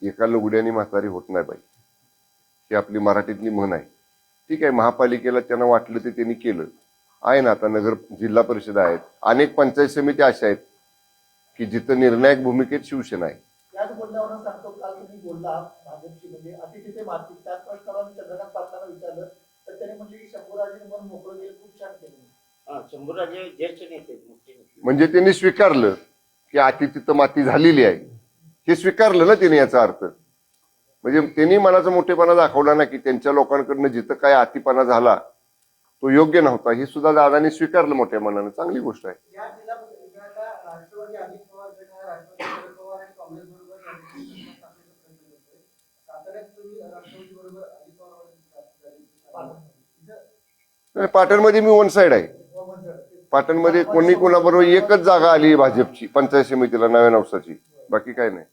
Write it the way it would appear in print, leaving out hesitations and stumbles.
एका लुगड्याने म्हातारी होत नाही बाई, ही आपली मराठीतली म्हण आहे. ठीक आहे, महापालिकेला त्यांना वाटलं ते त्यांनी केलं आहे ना. आता नगर जिल्हा परिषद आहेत, अनेक पंचायत समिती अशा आहेत की जिथं निर्णायक भूमिकेत शिवसेना आहे. याच बोलण्यावरून सांगतो, काल तुम्ही बोलला भाजपची म्हणजे अति तिथे माती, त्याच प्रश्नाला मी चंद्रकांत पाटलांना विचारलं तर त्याने म्हणजे की शंभूराजे मन मोकळं गेलं, खूप छान केलं. शंभूराजे ज्येष्ठ नेते, मोठे नेते. म्हणजे त्यांनी स्वीकारलं की अति तिथं माती झालेली आहे, हे स्वीकारलं ना त्यांनी. याचा अर्थ म्हणजे त्यांनी मनाचा मोठेपणा दाखवला ना की त्यांच्या लोकांकडनं जिथं काय अतिपणा झाला तो योग्य नव्हता, हे सुद्धा दादांनी स्वीकारलं मोठ्या मनानं. चांगली गोष्ट आहे. या जिल्हा परिषदेला राष्ट्रवादी अजित पवार गट, राष्ट्रवादी शरद पवार आणि काँग्रेस बरोबर साताऱ्यात तुम्ही राष्ट्रवादी बरोबर अजित पवार. पाटणमध्ये मी वन साइड आहे. पाटणमध्ये कोणी कोणाबरोबर एकच जागा आली भाजपची पंचायत समितीला नव्या नवसाची, बाकी काय नाही.